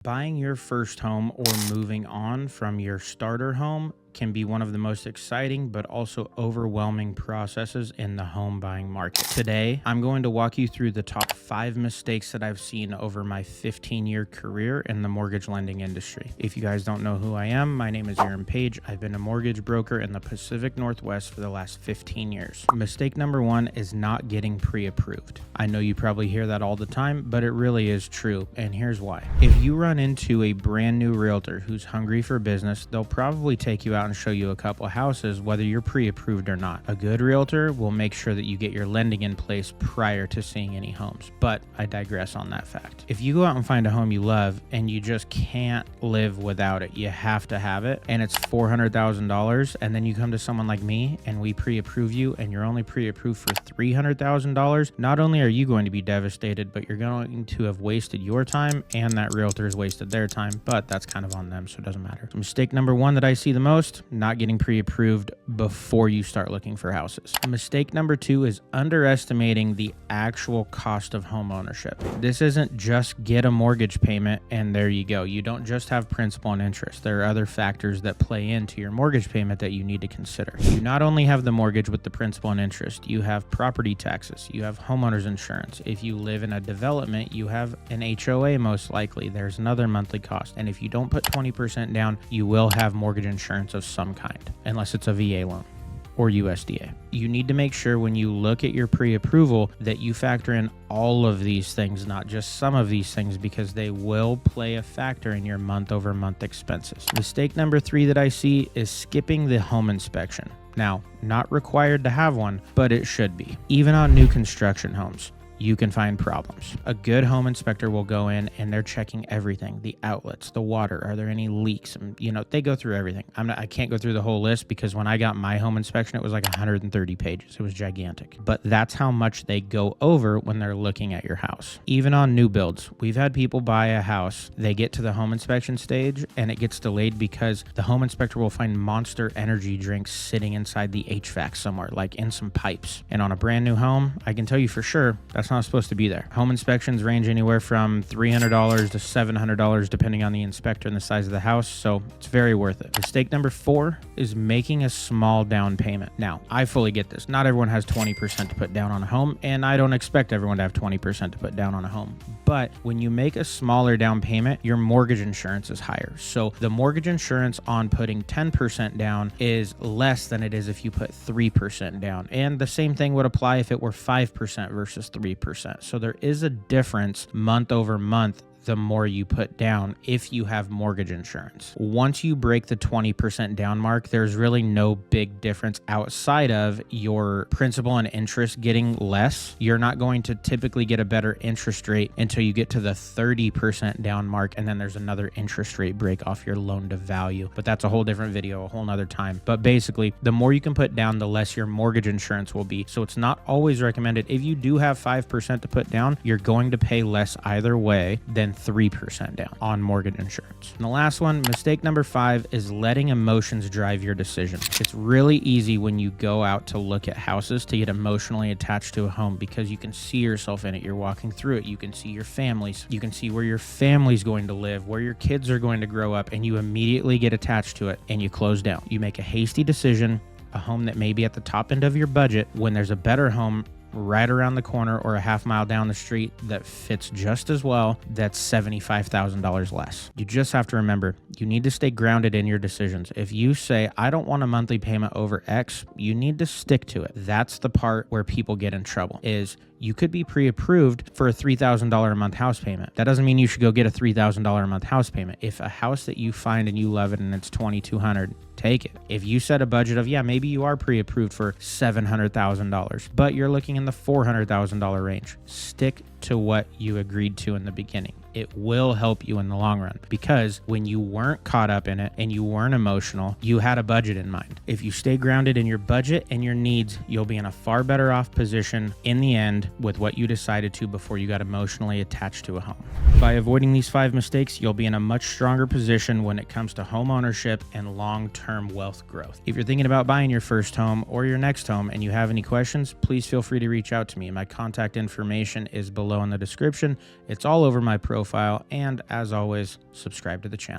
Buying your first home or moving on from your starter home can be one of the most exciting but also overwhelming processes in the home buying market. Today, I'm going to walk you through the top 5 mistakes that I've seen over my 15-year career in the mortgage lending industry. If you guys don't know who I am, my name is Arent. I've been a mortgage broker in the Pacific Northwest for the last 15 years. Mistake number 1 is not getting pre-approved. I know you probably hear that all the time, but it really is true, and here's why. If you run into a brand new realtor who's hungry for business, they'll probably take you out and show you a couple houses, whether you're pre-approved or not. A good realtor will make sure that you get your lending in place prior to seeing any homes, but I digress on that fact. If you go out and find a home you love and you just can't live without it, you have to have it, and it's $400,000, and then you come to someone like me and we pre-approve you and you're only pre-approved for $300,000, not only are you going to be devastated, but you're going to have wasted your time and that realtor's wasted their time, but that's kind of on them, so it doesn't matter. So mistake number 1 that I see the most, not getting pre-approved before you start looking for houses. Mistake number 2 is underestimating the actual cost of home ownership. This isn't just get a mortgage payment and there you go. You don't just have principal and interest. There are other factors that play into your mortgage payment that you need to consider. You not only have the mortgage with the principal and interest, you have property taxes, you have homeowner's insurance. If you live in a development, you have an HOA most likely. There's another monthly cost. And if you don't put 20% down, you will have mortgage insurance of some kind, unless it's a VA loan or USDA. You need to make sure when you look at your pre-approval that you factor in all of these things, not just some of these things, because they will play a factor in your month-over-month expenses. Mistake number 3 that I see is skipping the home inspection. Now, not required to have one, but it should be. Even on new construction homes, you can find problems. A good home inspector will go in and they're checking everything, the outlets, the water, are there any leaks? And, they go through everything. I can't go through the whole list because when I got my home inspection, it was like 130 pages. It was gigantic. But that's how much they go over when they're looking at your house. Even on new builds, we've had people buy a house, they get to the home inspection stage and it gets delayed because the home inspector will find Monster energy drinks sitting inside the HVAC somewhere, like in some pipes. And on a brand new home, I can tell you for sure, that's not supposed to be there. Home inspections range anywhere from $300 to $700 depending on the inspector and the size of the house, so it's very worth it. Mistake number 4 is making a small down payment. Now, I fully get this. Not everyone has 20% to put down on a home, and I don't expect everyone to have 20% to put down on a home. But when you make a smaller down payment, your mortgage insurance is higher. So the mortgage insurance on putting 10% down is less than it is if you put 3% down. And the same thing would apply if it were 5% versus 3%. So there is a difference month over month the more you put down if you have mortgage insurance. Once you break the 20% down mark, there's really no big difference outside of your principal and interest getting less. You're not going to typically get a better interest rate until you get to the 30% down mark, and then there's another interest rate break off your loan to value. But that's a whole different video, a whole nother time. But basically, the more you can put down, the less your mortgage insurance will be. So it's not always recommended. If you do have 5% to put down, you're going to pay less either way than 3% down on mortgage insurance. And the last one, mistake number 5, is letting emotions drive your decision. It's really easy when you go out to look at houses to get emotionally attached to a home because you can see yourself in it. You're walking through it. You can see your families. You can see where your family's going to live, where your kids are going to grow up, and you immediately get attached to it and you close down. You make a hasty decision, a home that may be at the top end of your budget when there's a better home right around the corner or a half mile down the street that fits just as well, that's $75,000 less. You just have to remember, you need to stay grounded in your decisions. If you say, I don't want a monthly payment over X, you need to stick to it. That's the part where people get in trouble, is you could be pre-approved for a $3,000 a month house payment. That doesn't mean you should go get a $3,000 a month house payment. If a house that you find and you love it and it's $2,200, take it. If you set a budget of, maybe you are pre-approved for $700,000, but you're looking in the $400,000 range, stick to what you agreed to in the beginning. It will help you in the long run, because when you weren't caught up in it and you weren't emotional, you had a budget in mind. If you stay grounded in your budget and your needs, you'll be in a far better off position in the end with what you decided to before you got emotionally attached to a home. By avoiding these 5 mistakes, you'll be in a much stronger position when it comes to home ownership and long-term wealth growth. If you're thinking about buying your first home or your next home and you have any questions, please feel free to reach out to me. My contact information is below in the description. It's all over my profile profile, and as always, subscribe to the channel.